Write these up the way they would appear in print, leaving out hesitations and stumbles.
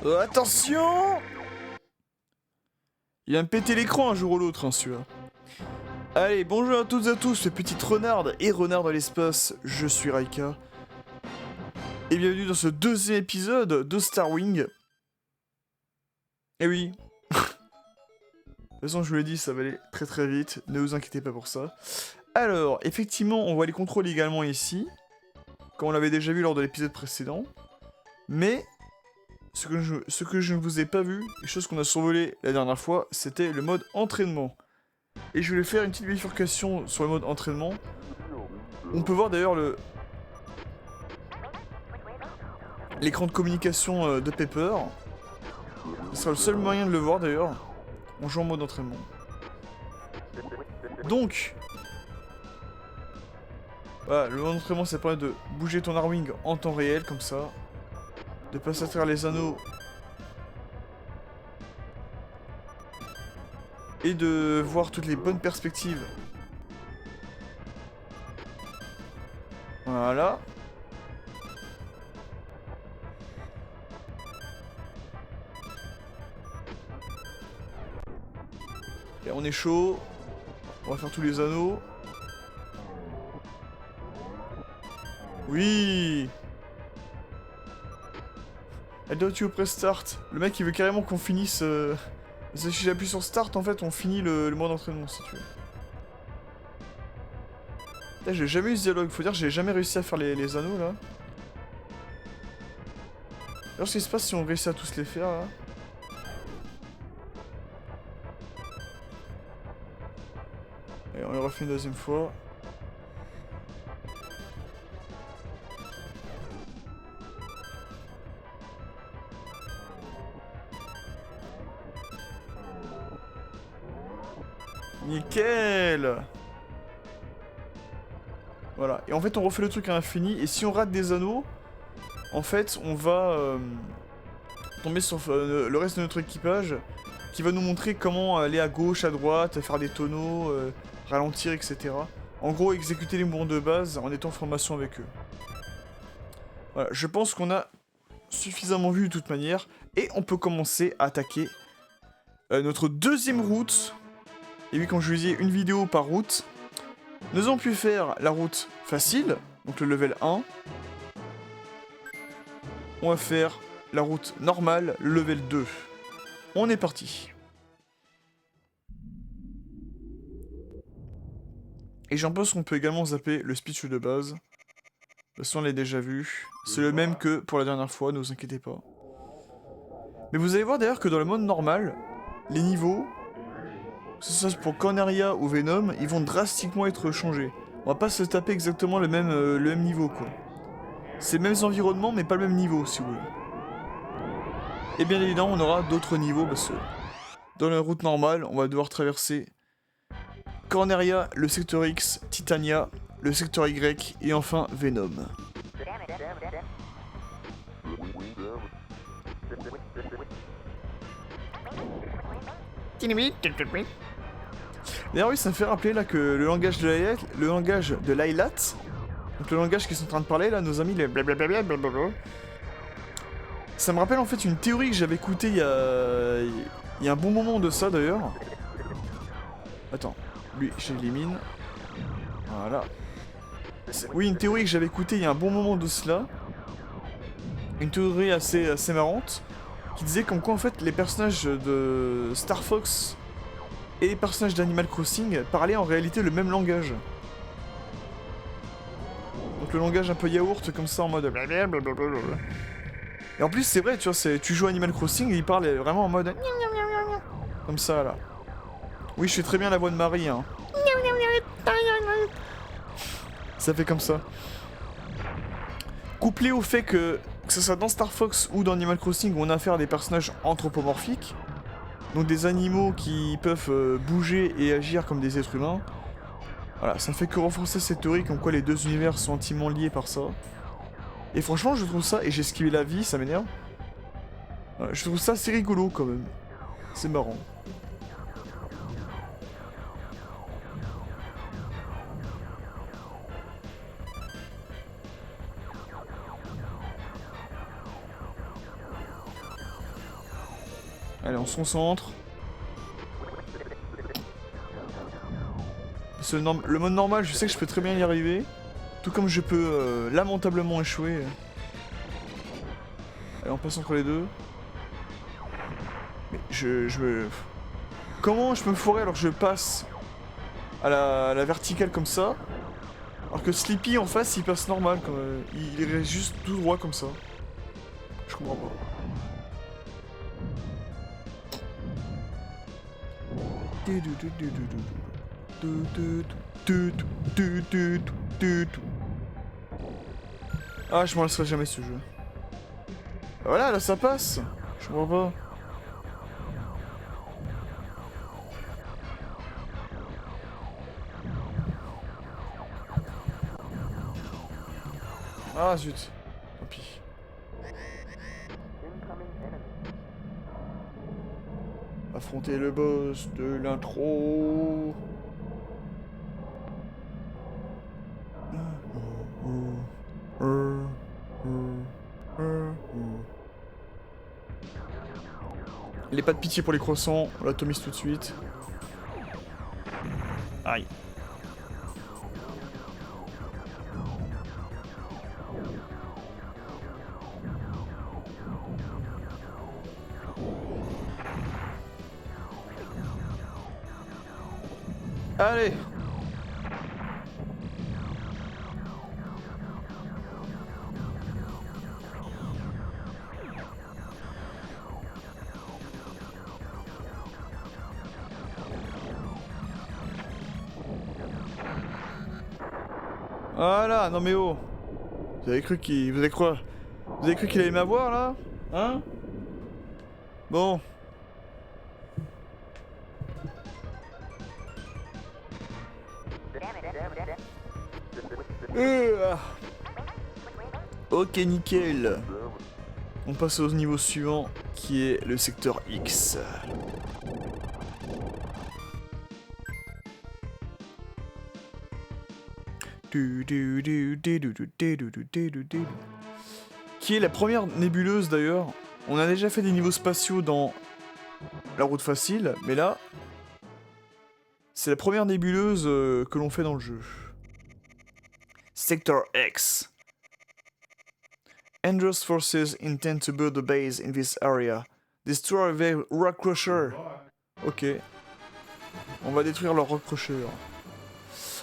Attention! Il va me péter l'écran un jour ou l'autre, hein, celui-là. Allez, bonjour à toutes et à tous, petites renardes et renards dans l'espace, je suis Raika. Et bienvenue dans ce deuxième épisode de Starwing. Eh oui. De toute façon, je vous l'ai dit, ça va aller très très vite, ne vous inquiétez pas pour ça. Alors, effectivement, on voit les contrôles également ici, comme on l'avait déjà vu lors de l'épisode précédent. Mais, ce que je ne vous ai pas vu, les choses qu'on a survolées la dernière fois, c'était le mode entraînement. Et je voulais faire une petite bifurcation sur le mode entraînement. On peut voir d'ailleurs l'écran de communication de Pepper. Ce sera le seul moyen de le voir d'ailleurs. On joue en mode entraînement. Donc, voilà, le mode entraînement ça permet de bouger ton Arwing en temps réel comme ça. De passer à travers les anneaux. Et de voir toutes les bonnes perspectives. Voilà. Et on est chaud. On va faire tous les anneaux. Oui. I doubt you press start. Le mec il veut carrément qu'on finisse... Si j'appuie sur start en fait on finit le mode entraînement si tu veux. Là j'ai jamais eu ce dialogue, faut dire que j'ai jamais réussi à faire les anneaux là. Alors ce qui se passe si on réussit à tous les faire là. Et on les refait une deuxième fois. Nickel! Voilà, et en fait on refait le truc à l'infini, et si on rate des anneaux, en fait on va tomber sur le reste de notre équipage, qui va nous montrer comment aller à gauche, à droite, faire des tonneaux, ralentir, etc. En gros, exécuter les mouvements de base en étant en formation avec eux. Voilà, je pense qu'on a suffisamment vu de toute manière, et on peut commencer à attaquer notre deuxième route. Et oui, comme je vous disais, une vidéo par route. Nous avons pu faire la route facile, donc le level 1. On va faire la route normale, le level 2. On est parti. Et j'en pense qu'on peut également zapper le speech de base. De toute façon, on l'a déjà vu. C'est le même que pour la dernière fois, ne vous inquiétez pas. Mais vous allez voir d'ailleurs que dans le mode normal, les niveaux, que ce soit pour Corneria ou Venom, ils vont drastiquement être changés. On va pas se taper exactement le même niveau, quoi. C'est les mêmes environnements, mais pas le même niveau, si vous voulez. Et bien évidemment, on aura d'autres niveaux, parce que dans la route normale, on va devoir traverser Corneria, le secteur X, Titania, le secteur Y, et enfin Venom. D'ailleurs oui, ça me fait rappeler là que le langage de Lylat, donc le langage qu'ils sont en train de parler là, nos amis les blablabla, ça me rappelle en fait une théorie que j'avais écoutée il y a un bon moment de ça d'ailleurs. Attends, lui j'élimine. Voilà. Oui, une théorie que j'avais écoutée il y a un bon moment de cela. Une théorie assez marrante, qui disait comme quoi en fait les personnages de Star Fox et les personnages d'Animal Crossing parlaient en réalité le même langage. Donc le langage un peu yaourt comme ça en mode blablabla. Et en plus c'est vrai, tu vois, tu joues Animal Crossing et il parle vraiment en mode comme ça là. Oui, je fais très bien la voix de Marie, hein. Ça fait comme ça. Couplé au fait que ce soit dans Star Fox ou dans Animal Crossing où on a affaire à des personnages anthropomorphiques, donc des animaux qui peuvent bouger et agir comme des êtres humains. Voilà, ça ne fait que renforcer cette théorie comme quoi les deux univers sont intimement liés par ça. Et franchement, je trouve ça, et j'ai esquivé la vie, ça m'énerve. Je trouve ça assez rigolo quand même. C'est marrant. Allez, on se concentre. Le mode normal, je sais que je peux très bien y arriver. Tout comme je peux lamentablement échouer. Allez, on passe entre les deux. Mais comment je peux me fourrer alors que je passe à la verticale comme ça? Alors que Sleepy en face, il passe normal. Il reste juste tout droit comme ça. Je comprends pas. Ah, je m'en laisserai jamais ce jeu. Voilà, là ça passe. Je comprends pas. Ah zut. Tant pis. Affronter le boss de l'intro. Il n'est pas de pitié pour les croissants, on l'atomise tout de suite. Aïe. Allez. Voilà, non mais oh. Vous avez cru qu'il... Vous avez quoi? Vous avez cru qu'il allait m'avoir là? Hein? Bon. Ok, nickel. On passe au niveau suivant, qui est le secteur X. Qui est la première nébuleuse d'ailleurs. On a déjà fait des niveaux spatiaux dans la route facile, mais là, c'est la première nébuleuse que l'on fait dans le jeu. Sector X. Andros forces intend to build a base in this area. Destroy their rock crusher. Ok. On va détruire leur rock crusher.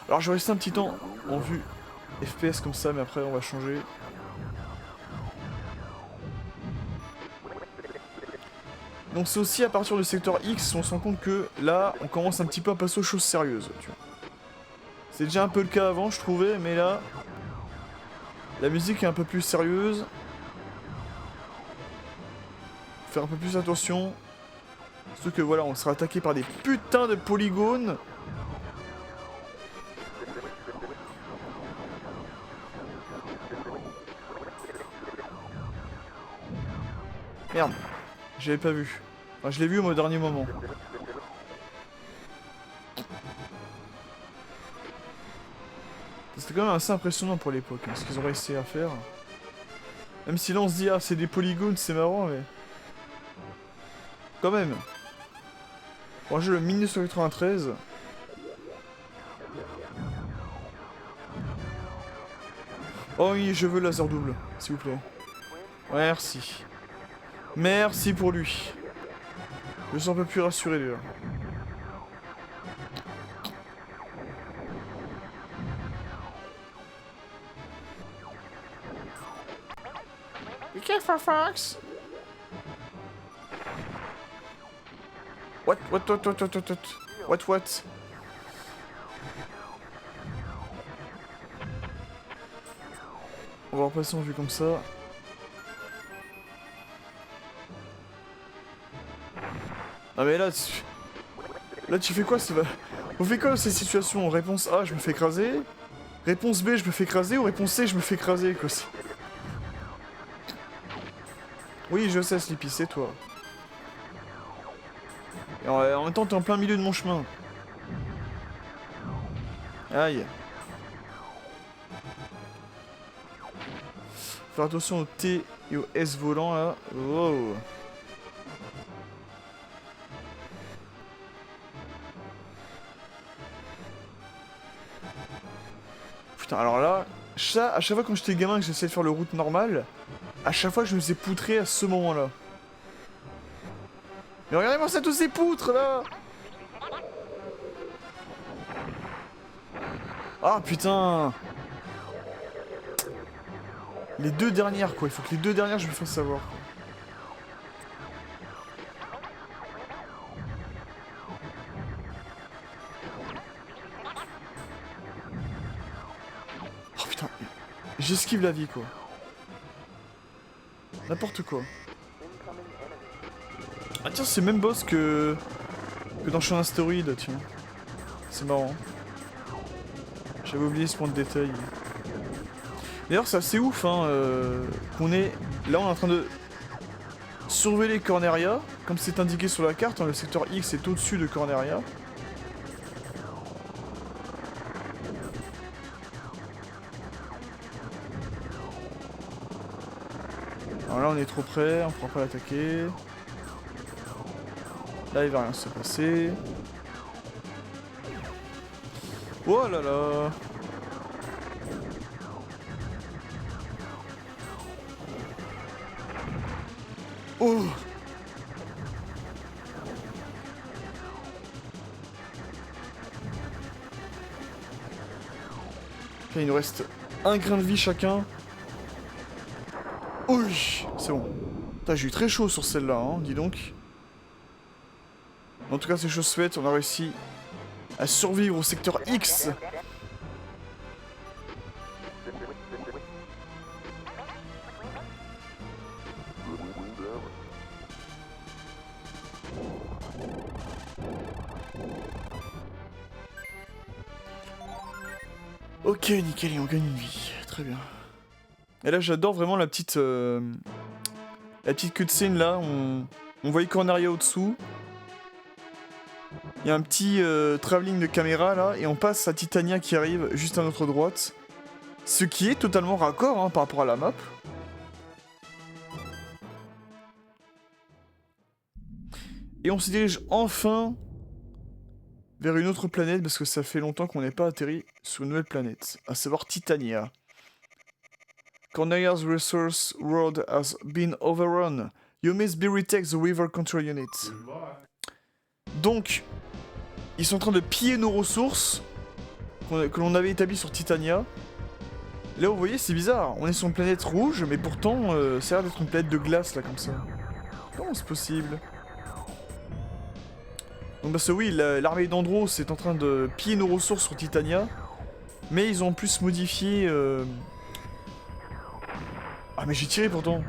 Alors je vais rester un petit temps en vue FPS comme ça, mais après on va changer. Donc c'est aussi à partir du secteur X on se rend compte que là on commence un petit peu à passer aux choses sérieuses. Tu vois. C'est déjà un peu le cas avant je trouvais, mais là la musique est un peu plus sérieuse. Faut faire un peu plus attention. Surtout que voilà on sera attaqué par des putains de polygones. Merde, j'avais pas vu. Enfin, je l'ai vu au dernier moment. C'était quand même assez impressionnant pour l'époque, hein, ce qu'ils ont réussi à faire. Même si là on se dit, ah c'est des polygones, c'est marrant, mais... Quand même. Pour un jeu de 1993... Oh oui, je veux laser double, s'il vous plaît. Merci. Merci pour lui. Je me sens un peu plus rassuré déjà. Be careful, Fox. What? On va repasser en vue comme ça. Ah mais là, tu fais quoi? On fait quoi dans ces situations? Réponse A, je me fais écraser. Réponse B, je me fais écraser. Ou réponse C, je me fais écraser, quoi. Oui, je sais, Sleepy, c'est toi. Et en même temps, t'es en plein milieu de mon chemin. Aïe. Faire attention au T et au S volant, là. Wow. Ça, à chaque fois quand j'étais gamin que j'essayais de faire le route normale, à chaque fois je me faisais poutrer à ce moment-là. Mais regardez-moi ça, tous ces poutres là! Ah putain! Les deux dernières quoi, il faut que les deux dernières je me fasse savoir. Oh putain, j'esquive la vie quoi. N'importe quoi. Ah tiens, c'est le même boss que dans Champ Astéroïde, tiens. C'est marrant. J'avais oublié ce point de détail. D'ailleurs, c'est assez ouf, hein, qu'on est... Là, on est en train de surveiller Corneria. Comme c'est indiqué sur la carte, hein, le secteur X est au-dessus de Corneria. Alors là, on est trop près, on pourra pas l'attaquer. Là, il va rien se passer. Oh là là! Oh! Ok, il nous reste un grain de vie chacun. Oui, c'est bon. Putain, j'ai eu très chaud sur celle-là, hein, dis donc. En tout cas, c'est chose faite, on a réussi à survivre au secteur X. Ok, nickel, et on gagne une vie. Très bien. Et là, j'adore vraiment la petite cutscene là. On voit Corneria au-dessous. Il y a un petit travelling de caméra là, et on passe à Titania qui arrive juste à notre droite. Ce qui est totalement raccord hein, par rapport à la map. Et on se dirige enfin vers une autre planète parce que ça fait longtemps qu'on n'est pas atterri sur une nouvelle planète, à savoir Titania. Corneria's resource world has been overrun. You must be retake the river control unit. Donc, ils sont en train de piller nos ressources que l'on avait établies sur Titania. Là, vous voyez, c'est bizarre. On est sur une planète rouge, mais pourtant, ça a l'air d'être une planète de glace, là, comme ça. Comment c'est possible? Donc, parce que oui, l'armée d'Andros est en train de piller nos ressources sur Titania. Mais ils ont en plus modifié... Ah, mais j'ai tiré pourtant.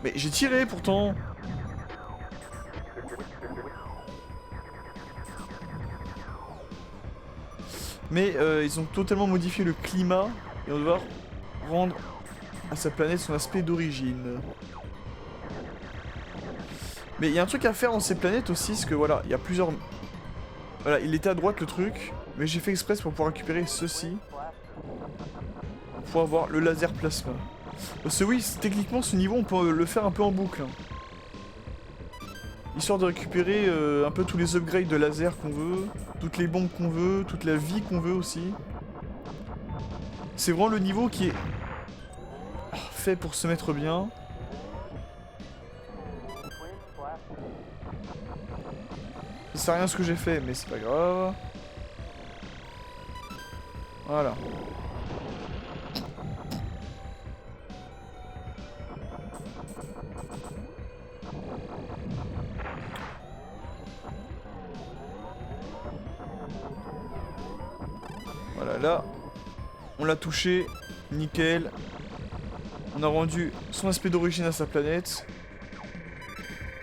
Mais j'ai tiré pourtant. Mais ils ont totalement modifié le climat et on va devoir rendre à sa planète son aspect d'origine. Mais il y a un truc à faire dans ces planètes aussi, parce que voilà, il y a plusieurs... Voilà, il était à droite le truc, mais j'ai fait express pour pouvoir récupérer ceci. Pour avoir le laser plasma. Parce que oui, techniquement ce niveau on peut le faire un peu en boucle. Histoire de récupérer un peu tous les upgrades de laser qu'on veut, toutes les bombes qu'on veut, toute la vie qu'on veut aussi. C'est vraiment le niveau qui est fait pour se mettre bien. Ça sert à rien ce que j'ai fait, mais c'est pas grave. Voilà. Voilà, là, on l'a touché, nickel. On a rendu son aspect d'origine à sa planète.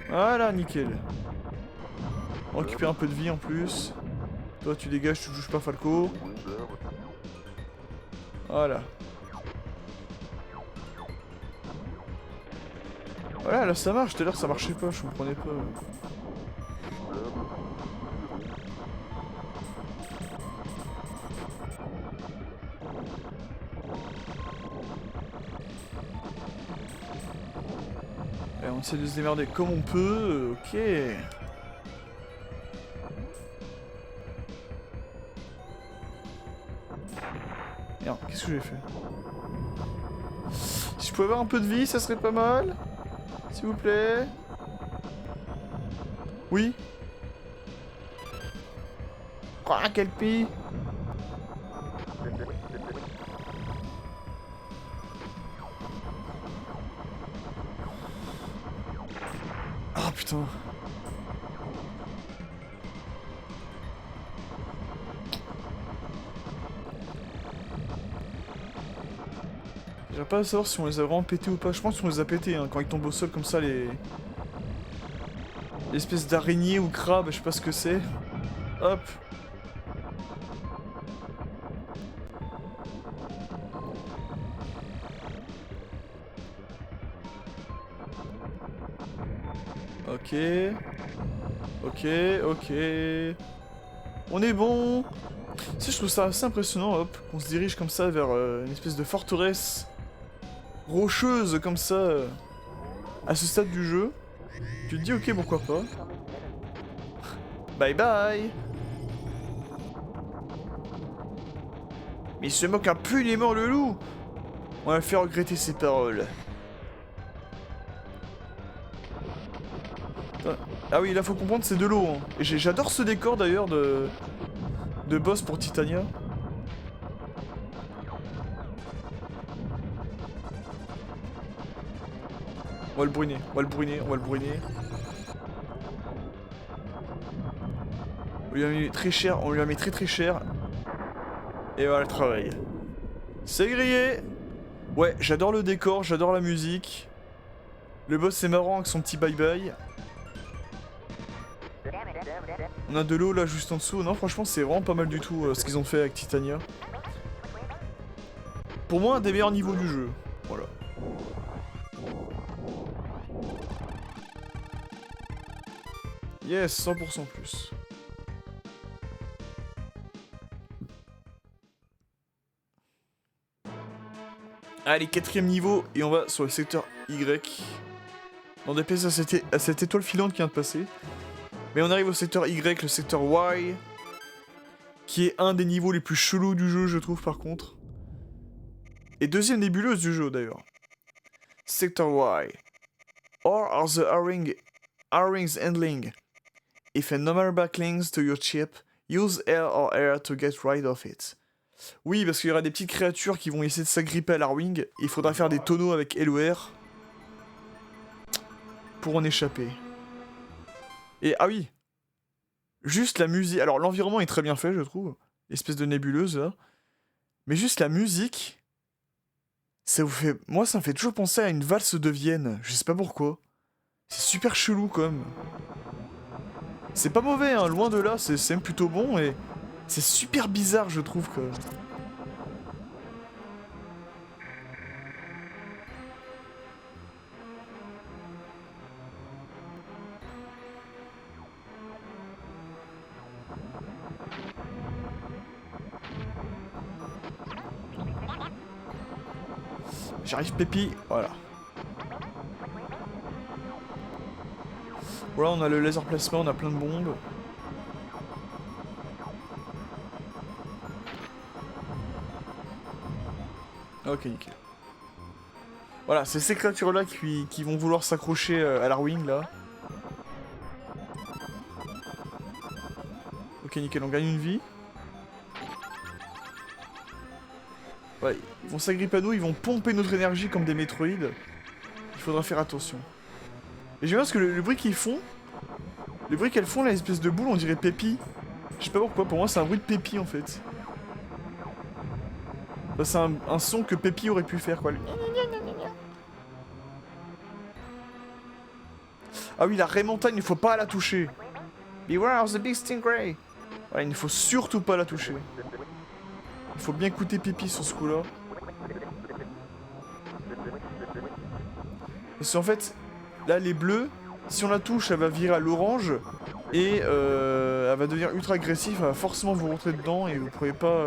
Voilà, nickel. On récupère un peu de vie en plus. Toi, tu dégages, tu touches pas Falco. Voilà. Voilà, là ça marche, tout à l'heure ça marchait pas, je comprenais pas. Et on essaie de se démerder comme on peut, ok. Merde, qu'est-ce que j'ai fait? Si je pouvais avoir un peu de vie, ça serait pas mal. S'il vous plaît. Oui. Ah, quel pis. Ah putain. J'arrive pas à savoir si on les a vraiment pétés ou pas. Je pense qu'on les a pétés hein, quand ils tombent au sol comme ça les... L'espèce d'araignée ou crabe, je sais pas ce que c'est. Hop. Ok. Ok, ok. On est bon. Tu sais, je trouve ça assez impressionnant, hop, qu'on se dirige comme ça vers une espèce de forteresse rocheuse comme ça à ce stade du jeu. Tu te dis ok, pourquoi pas. Bye bye. Mais il se moque impunément le loup. On va le faire regretter ses paroles. Ah oui, là faut comprendre c'est de l'eau. Hein. Et j'adore ce décor d'ailleurs de boss pour Titania. On va le brûler, on va le brûler, on va le brûler. On lui a mis très cher, on lui a mis très cher. Et voilà le travail. C'est grillé. Ouais, j'adore le décor, j'adore la musique. Le boss c'est marrant avec son petit bye bye. On a de l'eau là juste en dessous. Non franchement c'est vraiment pas mal du tout ce qu'ils ont fait avec Titania. Pour moi un des meilleurs niveaux du jeu. Voilà. Yes, 100% plus. Allez, 4ème niveau, et on va sur le secteur Y. On déplace à cette étoile filante qui vient de passer. Mais on arrive au secteur Y, le secteur Y. Qui est un des niveaux les plus chelous du jeu, je trouve, par contre. Et deuxième nébuleuse du jeu, d'ailleurs. Sector Y. Or are the R-rings handling? If a number backlinks to your chip, use L or R to get rid of it. Oui, parce qu'il y aura des petites créatures qui vont essayer de s'agripper à l'R-Wing. Il faudra faire des tonneaux avec L ou R pour en échapper. Et ah oui, juste la musique. Alors l'environnement est très bien fait, je trouve. Espèce de nébuleuse là. Mais juste la musique, ça vous fait. Moi, ça me fait toujours penser à une valse de Vienne. Je sais pas pourquoi. C'est super chelou quand même. C'est pas mauvais, hein, loin de là, c'est même plutôt bon et c'est super bizarre, je trouve que. J'arrive Pépi, voilà. Voilà, on a le laser plasma, on a plein de bombes. Ok, nickel. Voilà, c'est ces créatures-là qui vont vouloir s'accrocher à l'R-Wing, là. Ok, nickel, on gagne une vie. Ouais, ils vont s'agripper à nous, ils vont pomper notre énergie comme des métroïdes. Il faudra faire attention. Et j'aime bien parce que le bruit qu'ils font, le bruit qu'elles font, là, l'espèce de boule, on dirait Pépi. Je sais pas pourquoi, pour moi c'est un bruit de Pépi en fait. Bah, c'est un son que Pépi aurait pu faire quoi. Ah oui, la raie montagne, il faut pas la toucher. Beware of the big stingray. Ouais, il ne faut surtout pas la toucher. Il faut bien écouter Pépi sur ce coup-là. Parce qu'en fait, là, les bleus, si on la touche, elle va virer à l'orange. Et elle va devenir ultra agressive, elle va forcément vous rentrer dedans et vous pourrez pas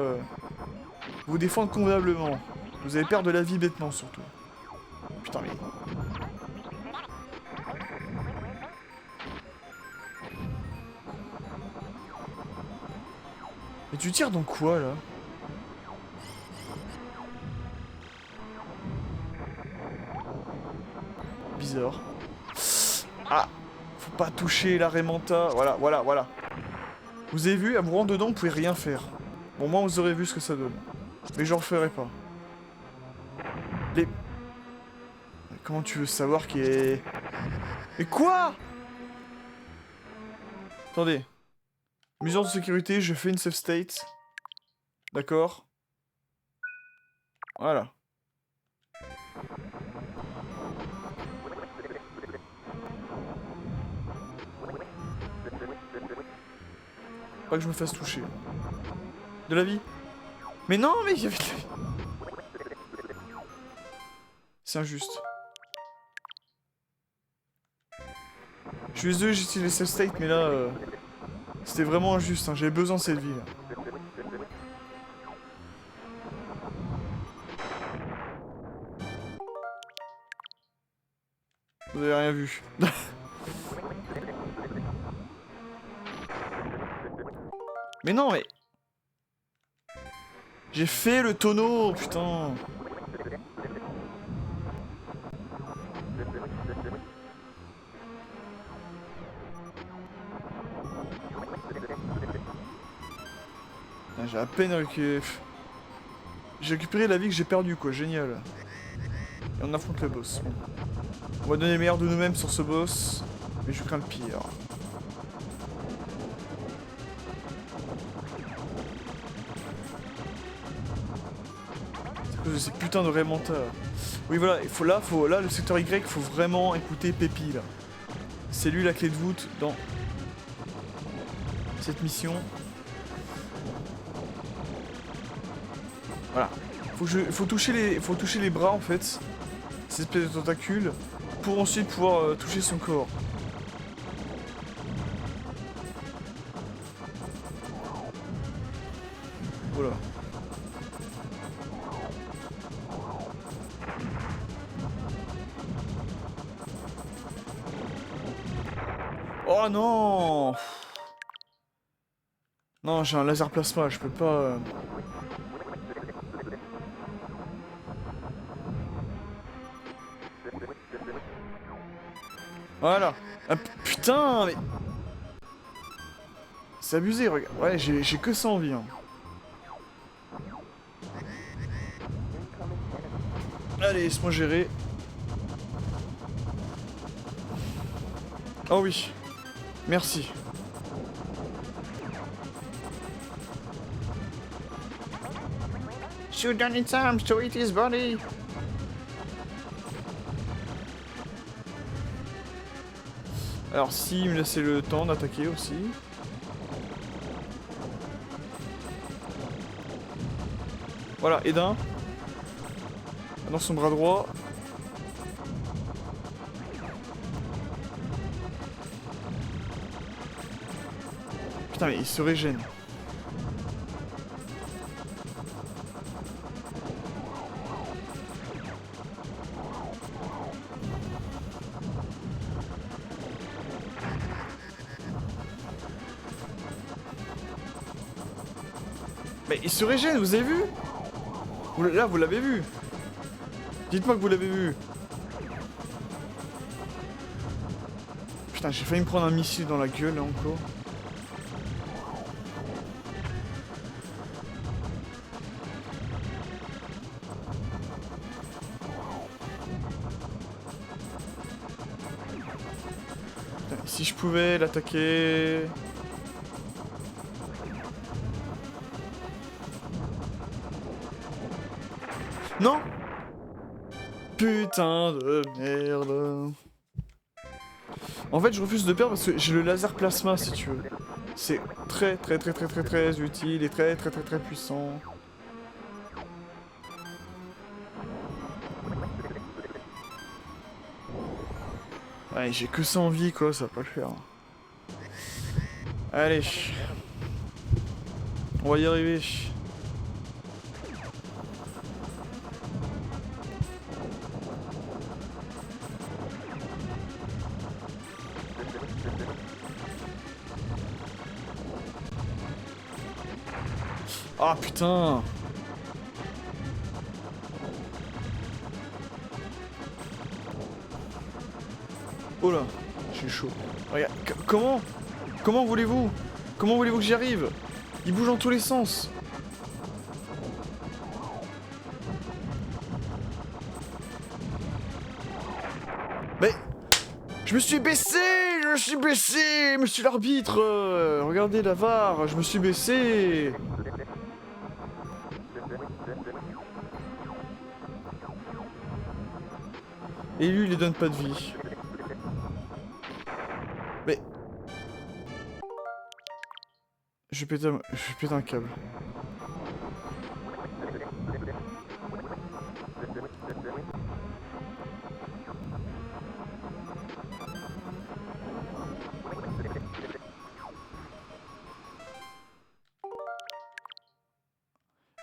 vous défendre convenablement. Vous allez perdre de la vie bêtement surtout. Putain mais... Mais tu tires dans quoi là? bizarre. Ah, faut pas toucher la Raymanta. Voilà, voilà, voilà. Vous avez vu, à vous rendre dedans, vous pouvez rien faire. Bon, moi, vous aurez vu ce que ça donne. Mais je referai pas. Les... Comment tu veux savoir qu'il est... Mais quoi? Attendez. Mesure de sécurité, je fais une save state. D'accord. Voilà. Pas que je me fasse toucher. De la vie. Mais non, mais il y avait de la vie. C'est injuste. Je suis désolé, j'ai utilisé les save state, mais là... C'était vraiment injuste, hein. J'avais besoin de cette vie, là. Vous avez rien vu. Mais non, mais... J'ai fait le tonneau, putain. J'ai à peine récupéré... J'ai récupéré la vie que j'ai perdue, quoi. Génial. Et on affronte le boss. Bon. On va donner le meilleur de nous-mêmes sur ce boss. Mais je crains le pire. C'est à cause de ces putains de Raymanta. Oui, voilà. Là, le secteur Y, faut vraiment écouter Pépi, là. C'est lui la clé de voûte dans cette mission. Voilà. Faut toucher les bras en fait, ces espèces de tentacules, pour ensuite pouvoir toucher son corps. Voilà. Oh non! Non, j'ai un laser plasma, je peux pas... Voilà. Ah, putain, mais... C'est abusé, regarde. Ouais, j'ai que ça en vie. Hein. Allez, laisse-moi gérer. Oh oui. Merci. Shoot down its arms to eat his body. Alors si, il me laissait le temps d'attaquer aussi. Voilà, Edin. Dans son bras droit. Putain, mais il se régène. Mais il se régène, vous avez vu? Là, vous l'avez vu. Dites-moi que vous l'avez vu. Putain, j'ai failli me prendre un missile dans la gueule, là, encore. Putain, si je pouvais l'attaquer... Non! Putain de merde. En fait, je refuse de perdre parce que j'ai le laser plasma, si tu veux. C'est très utile et très puissant. Ouais, j'ai que ça en vie, quoi, ça va pas le faire. Allez. On va y arriver. Ah putain! Oh là, j'ai chaud. Regarde, comment voulez-vous? Comment voulez-vous que j'y arrive? Il bouge dans tous les sens. Mais... Je me suis baissé! Monsieur l'arbitre! Regardez la VAR, je me suis baissé! Et lui, il les donne pas de vie. Mais... Je vais péter un câble.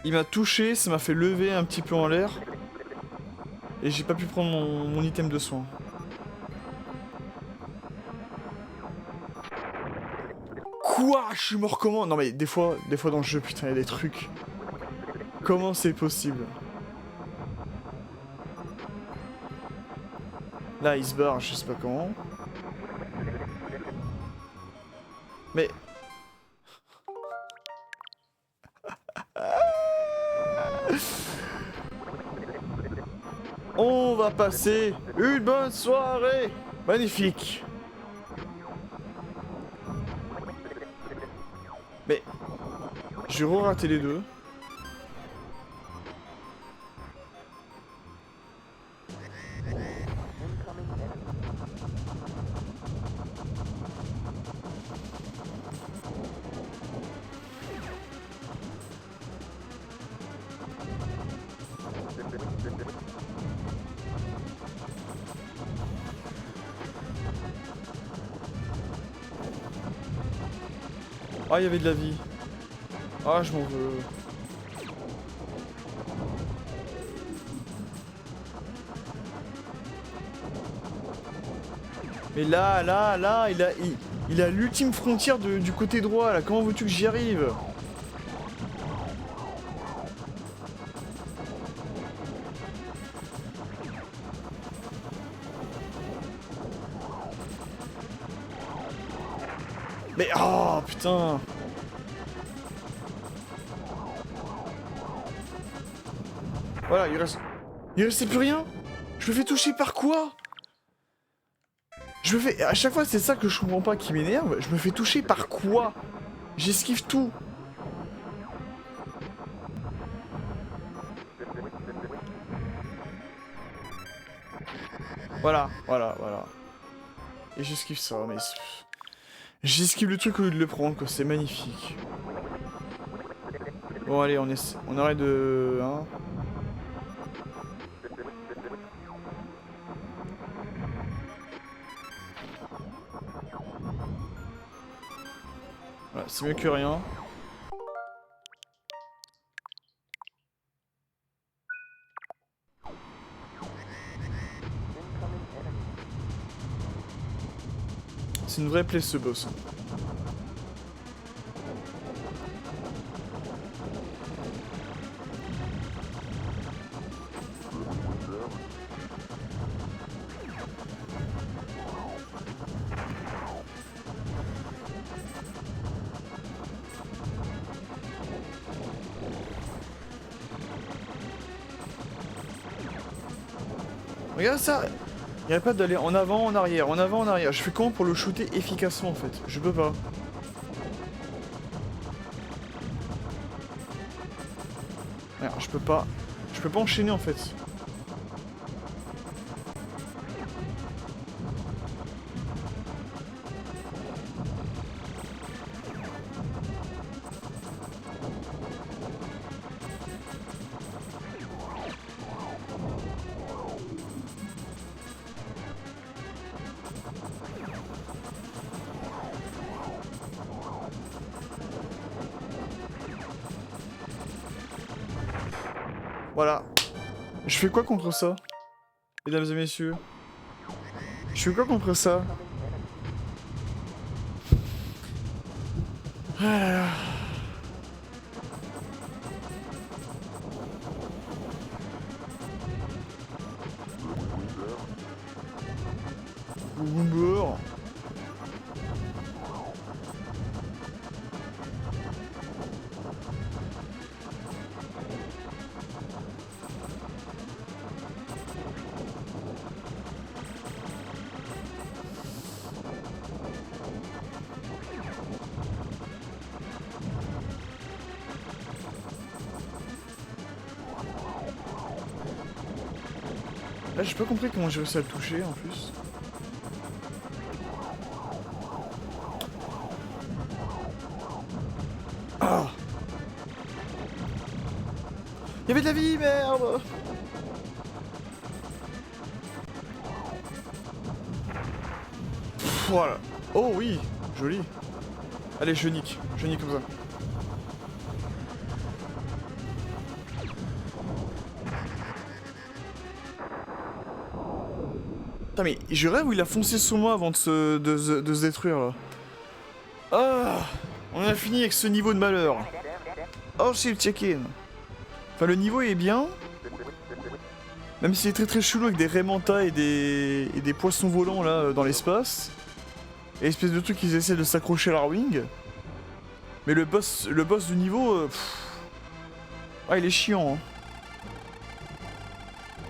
Il m'a touché, ça m'a fait lever un petit peu en l'air. Et j'ai pas pu prendre mon item de soin. Quoi? Je suis mort comment? Non mais des fois dans le jeu, putain, il y a des trucs. Comment c'est possible? Là, il se barre, je sais pas comment. Mais... On va passer une bonne soirée. Magnifique. Mais... J'ai re-raté les deux. Ah, il y avait de la vie. Ah, je m'en veux. Mais là, il a l'ultime frontière du côté droit, là. Comment veux-tu que j'y arrive? Mais oh putain. Voilà, il restait plus rien. Je me fais toucher par quoi? À chaque fois, c'est ça que je comprends pas qui m'énerve. Je me fais toucher par quoi? J'esquive tout. Voilà. Et j'esquive ça, mais... J'esquive le truc au lieu de le prendre, quoi. C'est magnifique. Bon, allez, on arrête de... Hein. Voilà, c'est mieux que rien. C'est une vraie plaie ce boss. Regarde ça. Il n'y a pas d'aller en avant, en arrière, en avant, en arrière. Je fais comment pour le shooter efficacement en fait? Je peux pas. Merde, je peux pas. Je peux pas enchaîner en fait. Voilà. Je fais quoi contre ça? Mesdames et messieurs? Je fais quoi contre ça? Ah là là. Boum boum Là, j'ai pas compris comment j'ai réussi à le toucher en plus. Ah! Il y avait de la vie, merde! Voilà. Oh oui, joli. Allez, je nique comme ça. Putain, mais je rêve où il a foncé sur moi avant de se détruire là. Ah, on a fini avec ce niveau de malheur. Oh, c'est le check-in. Enfin, le niveau est bien. Même s'il est très très chelou avec des raimentas et des poissons volants là dans l'espace. Et espèce de truc qu'ils essaient de s'accrocher à leur wing. Mais le boss du niveau... Ah, il est chiant. Hein.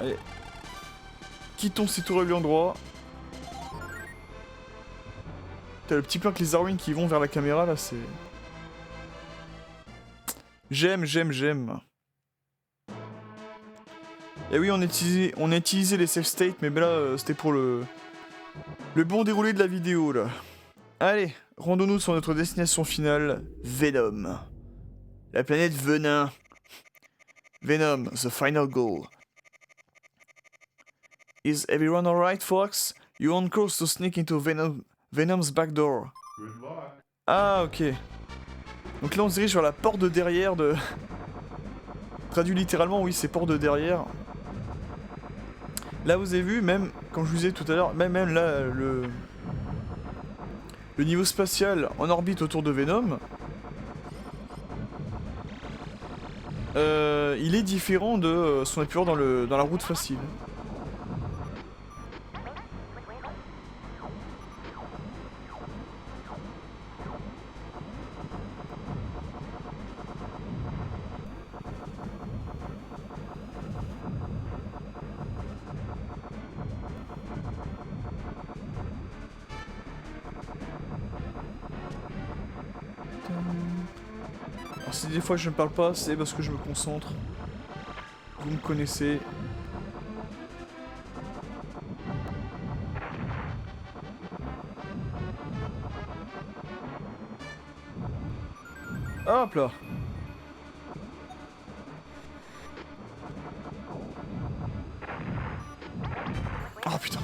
Allez. Quittons cet horrible endroit. T'as le petit plan que les Arwing qui vont vers la caméra là, c'est... J'aime. Et oui, on a utilisé les save states, mais ben là, c'était pour le bon déroulé de la vidéo là. Allez, rendons-nous sur notre destination finale, Venom. La planète Venin. Venom, the final goal. Is everyone alright, folks? You on course to sneak into Venom's back door. Ah, ok. Donc là, on se dirige vers la porte de derrière de... Traduit littéralement, oui, c'est porte de derrière. Là, vous avez vu, même, comme je vous disais tout à l'heure, même là, le niveau spatial en orbite autour de Venom, il est différent de son épure dans la route facile. Alors si des fois je ne parle pas, c'est parce que je me concentre. Vous me connaissez. Hop là. Oh putain.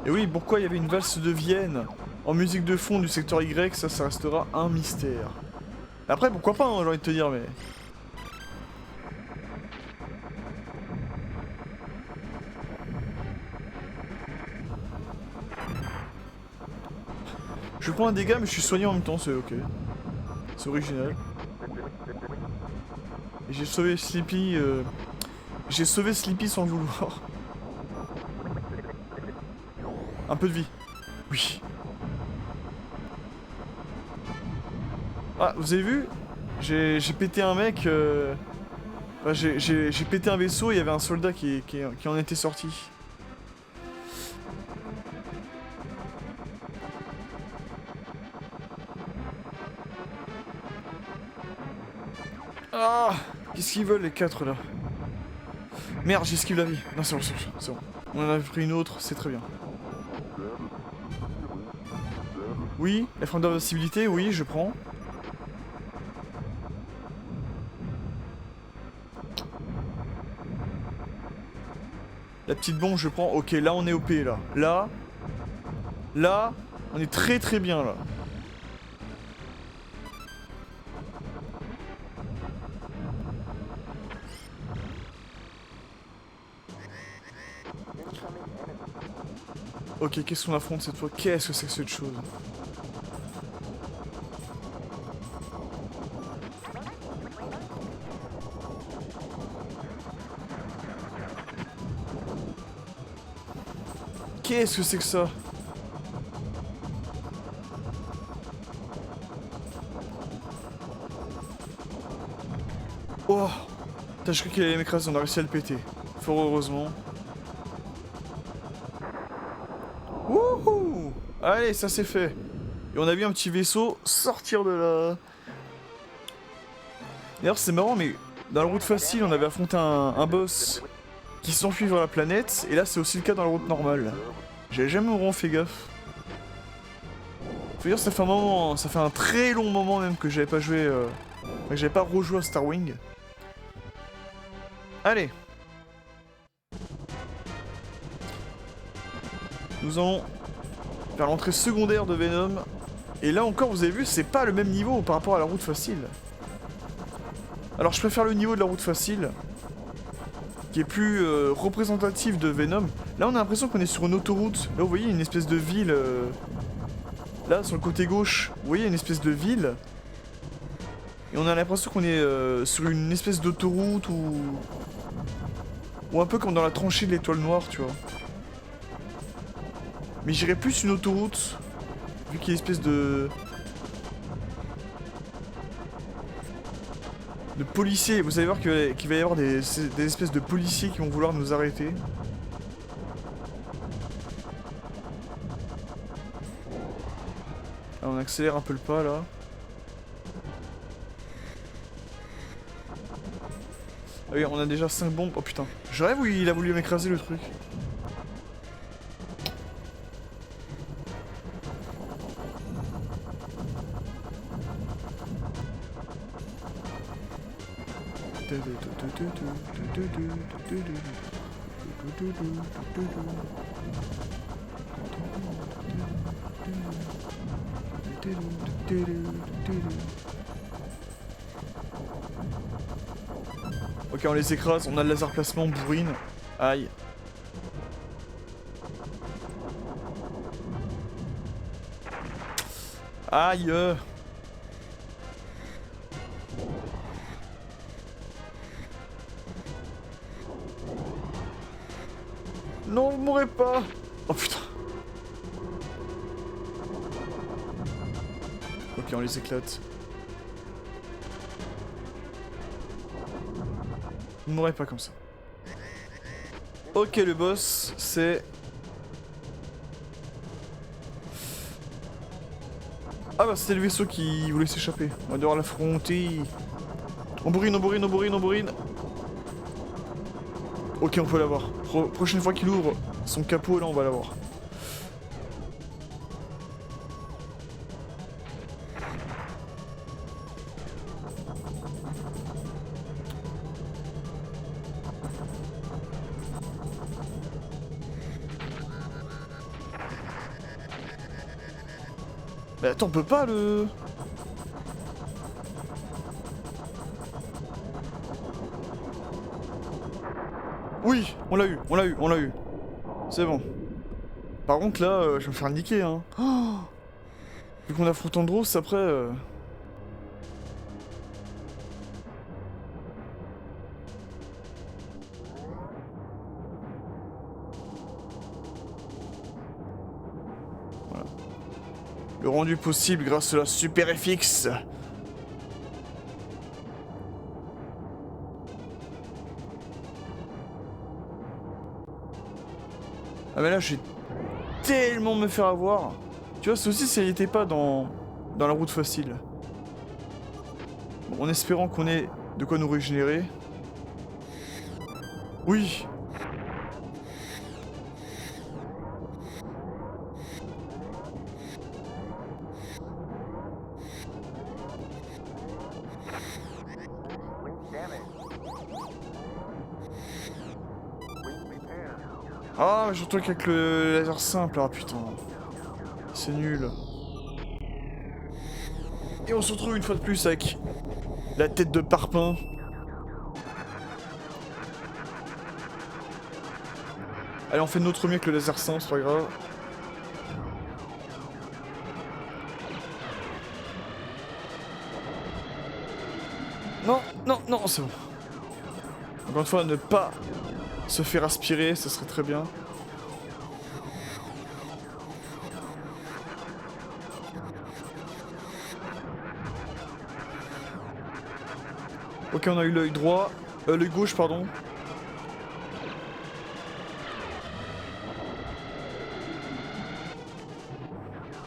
Et oui, pourquoi il y avait une valse de Vienne en musique de fond du secteur Y, ça restera un mystère. Après, pourquoi pas, hein, j'ai envie de te dire, mais... Je prends un dégât, mais je suis soigné en même temps, c'est ok. C'est original. Et j'ai sauvé Sleepy... J'ai sauvé Sleepy sans le vouloir. Un peu de vie. Oui. Ah, vous avez vu? J'ai pété un mec... Enfin, j'ai pété un vaisseau et il y avait un soldat qui en était sorti. Ah! Qu'est-ce qu'ils veulent les quatre là? Merde, j'esquive la vie. Non, c'est bon. On en a pris une autre, c'est très bien. Oui, la flamme d'invincibilité, oui, je prends. La petite bombe, je prends. Ok, là, on est OP, là. Là, on est très très bien, là. Ok, qu'est-ce qu'on affronte cette fois? Qu'est-ce que c'est que cette chose? Qu'est-ce que c'est que ça? Oh! Putain, je crois qu'il allait m'écraser, on a réussi à le péter. Fort heureusement. Wouhou! Allez, ça c'est fait. Et on a vu un petit vaisseau sortir de D'ailleurs c'est marrant mais dans la route facile on avait affronté un boss qui s'enfuit vers la planète et là c'est aussi le cas dans la route normale. J'avais jamais vraiment fait gaffe. Faut dire ça fait un moment, ça fait un très long moment même que j'avais pas joué, que j'avais pas rejoué à Star Wing. Allez. Nous allons vers l'entrée secondaire de Venom. Et là encore vous avez vu c'est pas le même niveau par rapport à la route facile. Alors je préfère le niveau de la route facile qui est plus représentatif de Venom. Là on a l'impression qu'on est sur une autoroute. Là vous voyez une espèce de ville. Là sur le côté gauche, vous voyez une espèce de ville. Et on a l'impression qu'on est sur une espèce d'autoroute ou un peu comme dans la tranchée de l'étoile noire, tu vois. Mais j'irais plus une autoroute, vu qu'il y a une espèce de policiers. Vous allez voir qu'il va y avoir des espèces de policiers qui vont vouloir nous arrêter. Alors on accélère un peu le pas là. Ah oui, on a déjà 5 bombes. Oh putain. Je rêve où il a voulu m'écraser le truc. Ok, on les écrase, on a le laser placement, bourrine. Aïe. Aïe. Non, vous mourrez pas. Oh putain. Ok, on les éclate. Vous ne mourrez pas comme ça. Ok, le boss, c'est... Ah bah c'était le vaisseau qui voulait s'échapper. On va devoir l'affronter. On bourrine, on bourrine, on bourrine, on bourrine. Ok, on peut l'avoir. Prochaine fois qu'il ouvre son capot, là, on va l'avoir. Mais attends, on peut pas le... Oui, on l'a eu, on l'a eu, on l'a eu. C'est bon. Par contre là, je vais me faire niquer hein. Oh, vu qu'on affronte Andros après... Voilà. Le rendu possible grâce à la Super FX. Ah mais là je vais tellement me faire avoir. Tu vois, c'est aussi si elle n'était pas dans la route facile. Bon, en espérant qu'on ait de quoi nous régénérer. Oui. Ah, mais surtout qu'avec le laser simple, ah putain. C'est nul. Et on se retrouve une fois de plus avec la tête de parpaing. Allez, on fait de notre mieux avec le laser simple, c'est pas grave. Non, non, non, c'est bon. Encore une fois, ne pas se faire aspirer, ça serait très bien. Ok, on a eu l'œil droit, l'œil gauche, pardon.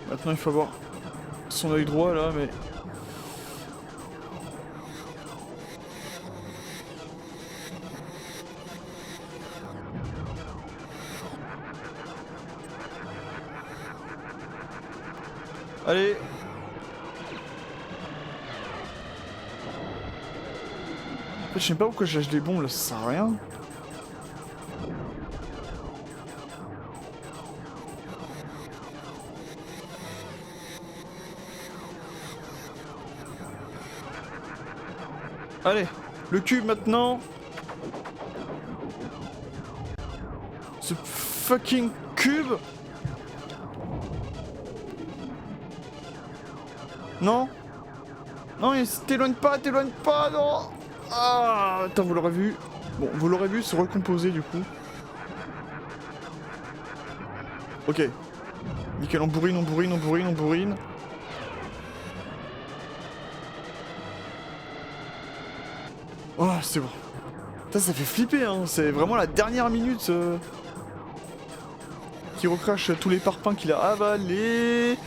Maintenant, il faut avoir son œil droit là, mais... Allez. En fait, je sais pas pourquoi je lâche des bombes là, ça sert à rien. Allez, le cube maintenant. Ce fucking cube. Non. Non, t'éloigne pas, non. Ah, attends, vous l'aurez vu. Bon, vous l'aurez vu se recomposer du coup. Ok. Nickel, on bourrine, on bourrine, on bourrine, on bourrine. Oh, c'est bon. Ça fait flipper, hein. C'est vraiment la dernière minute qui recrache tous les parpaings qu'il a avalés.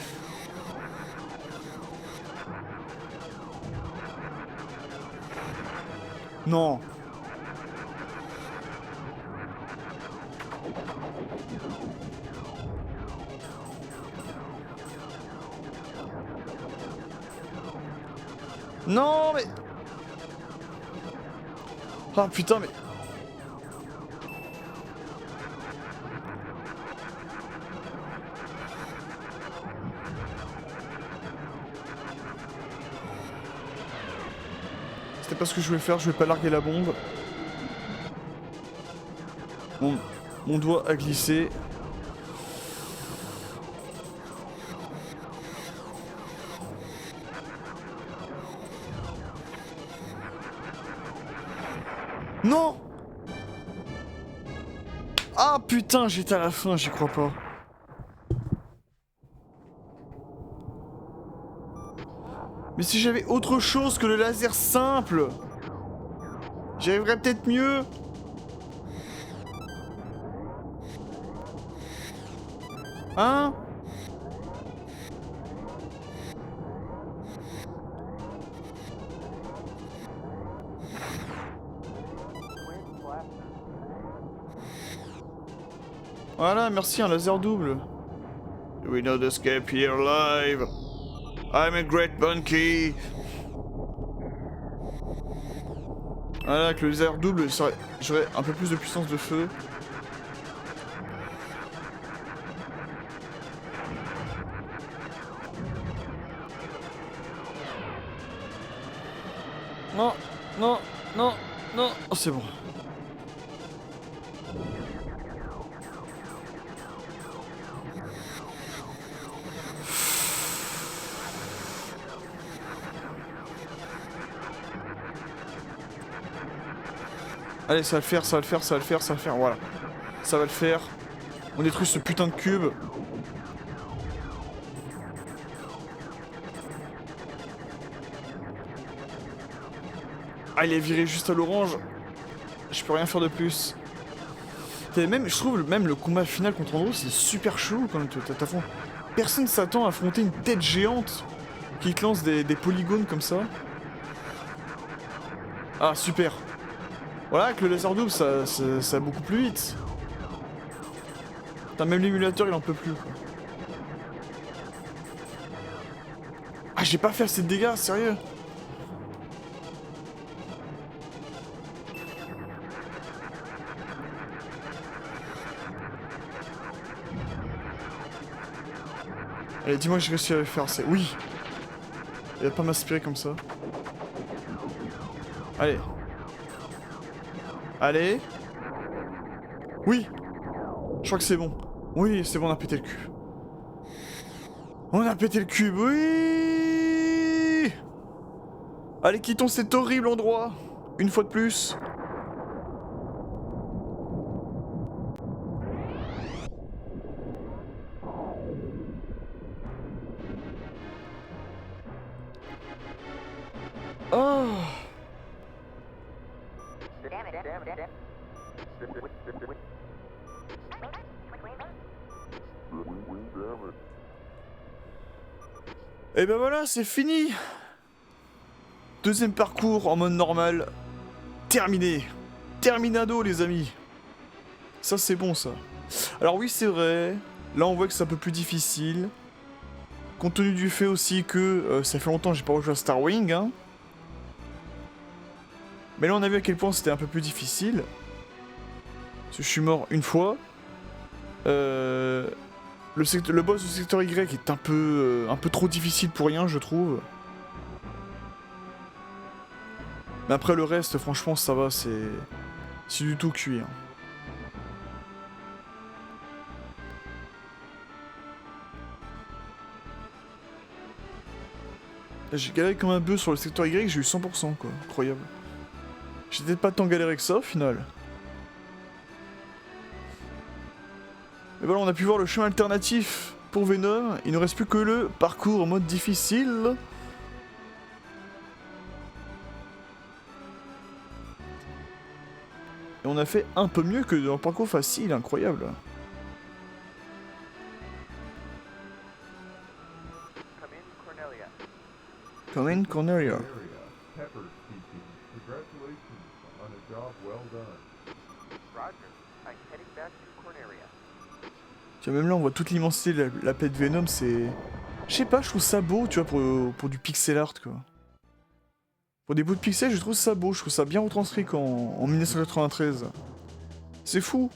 Non. Non, mais... Ah putain, mais... C'était pas ce que je voulais faire, je vais pas larguer la bombe. Mon doigt a glissé. Non! Ah putain, j'étais à la fin, j'y crois pas. Mais si j'avais autre chose que le laser simple, j'y arriverais peut-être mieux. Hein? Voilà, merci, un laser double. We not escape here alive. I'm a great monkey. Voilà, avec le laser double, j'aurais un peu plus de puissance de feu. Non, non, non, non. Oh, c'est bon. Allez, ça va le faire, ça va le faire, ça va le faire, ça va le faire, voilà. Ça va le faire. On détruit ce putain de cube. Ah, il est viré juste à l'orange. Je peux rien faire de plus. Même, je trouve même le combat final contre Andrew, c'est super chelou quand t'as fond. Personne s'attend à affronter une tête géante qui te lance des polygones comme ça. Ah, super. Voilà, avec le laser double, ça va beaucoup plus vite. Putain, même l'émulateur, il en peut plus, quoi. Ah, j'ai pas fait assez de dégâts, sérieux. Allez, dis-moi que j'ai réussi à le faire, c'est... Oui. Il va pas m'aspirer comme ça. Allez. Allez. Oui. Je crois que c'est bon. Oui, c'est bon, on a pété le cube. On a pété le cube, oui. Allez, quittons cet horrible endroit. Une fois de plus. Oh. Et ben voilà, c'est fini. Deuxième parcours en mode normal. Terminé. Terminado, les amis. Ça, c'est bon, ça. Alors oui, c'est vrai. Là, on voit que c'est un peu plus difficile. Compte tenu du fait aussi que ça fait longtemps que j'ai pas rejoué à Star Wing, hein. Mais là on a vu à quel point c'était un peu plus difficile. Parce que je suis mort une fois. Le boss du secteur Y est un peu trop difficile pour rien, je trouve. Mais après le reste, franchement, ça va, c'est du tout cuit. Hein. J'ai galéré comme un bœuf sur le secteur Y, j'ai eu 100% quoi, incroyable. J'ai peut-être pas tant galéré que ça au final. Mais voilà, on a pu voir le chemin alternatif pour Venom. Il ne reste plus que le parcours en mode difficile. Et on a fait un peu mieux que dans le parcours facile, incroyable. Come in, Cornelia. Tu vois, même là, on voit toute l'immensité de la plaie de Venom, c'est... Je sais pas, je trouve ça beau, tu vois, pour du pixel art, quoi. Pour des bouts de pixels, je trouve ça beau, je trouve ça bien retranscrit en 1993. C'est fou.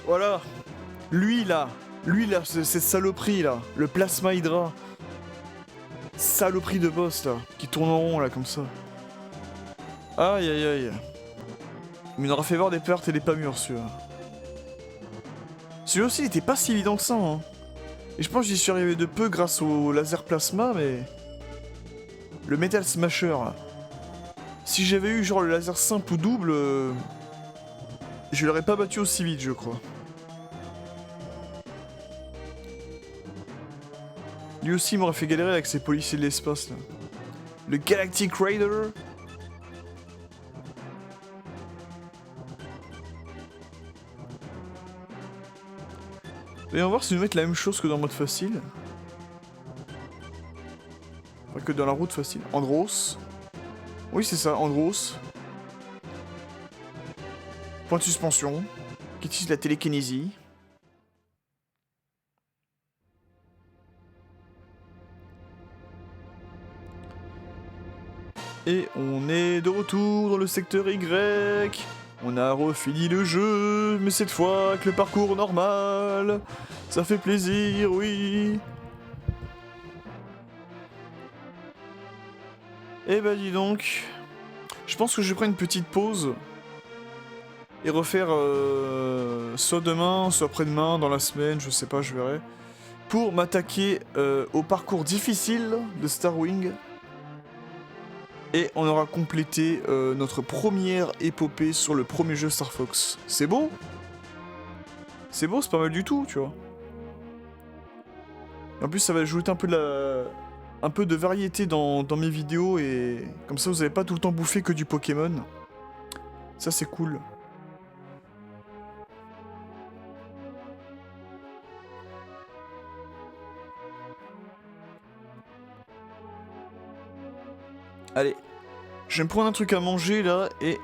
Voilà. Lui là, cette saloperie là, le plasma Hydra. Saloperie de boss là, qui tourne en rond là comme ça. Aïe aïe aïe. Mais il aura fait voir des pertes et des pas mûres celui-là. Celui-là aussi il était pas si évident que ça hein. Et je pense que j'y suis arrivé de peu grâce au laser plasma mais... Le Metal Smasher là. Si j'avais eu genre le laser simple ou double... Je l'aurais pas battu aussi vite je crois. Lui aussi m'aurait fait galérer avec ses policiers de l'espace là. Le Galactic Raider. Et on va voir si nous mettent la même chose que dans le mode facile. Enfin, que dans la route facile. Andros. Oui c'est ça, Andros. Point de suspension. Qui utilise la télékinésie. Et on est de retour dans le secteur Y. On a refini le jeu, mais cette fois avec le parcours normal. Ça fait plaisir, oui. Eh bah dis donc. Je pense que je vais prendre une petite pause. Et refaire soit demain, soit après-demain, dans la semaine, je sais pas, je verrai. Pour m'attaquer au parcours difficile de Star Wing. Et on aura complété notre première épopée sur le premier jeu Star Fox. C'est beau? C'est beau, c'est pas mal du tout, tu vois. Et en plus, ça va ajouter un peu de variété dans mes vidéos et comme ça, vous n'allez pas tout le temps bouffer que du Pokémon. Ça, c'est cool. Allez, je vais me prendre un truc à manger là et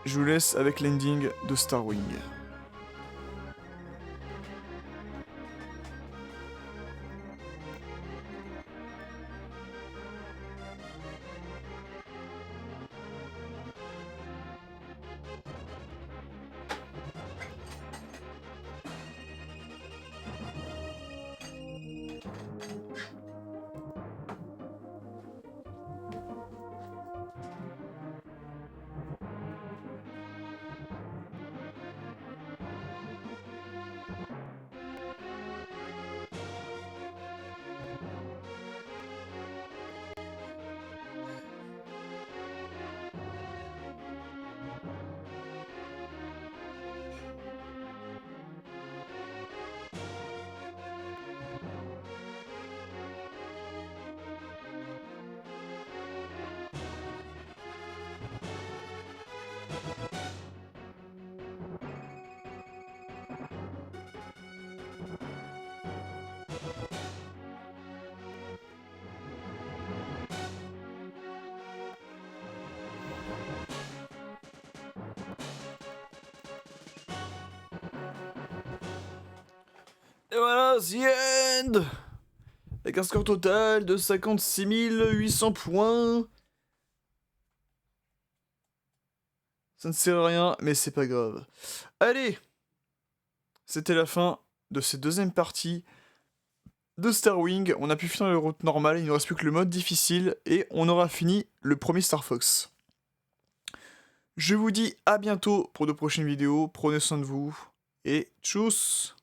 je vous laisse avec l'ending de Star Wing. Et voilà, the end. Avec un score total de 56 800 points. Ça ne sert à rien, mais c'est pas grave. Allez, c'était la fin de cette deuxième partie de Starwing. On a pu finir le route normale, il ne nous reste plus que le mode difficile, et on aura fini le premier Star Fox. Je vous dis à bientôt pour de prochaines vidéos, prenez soin de vous, et tchuss!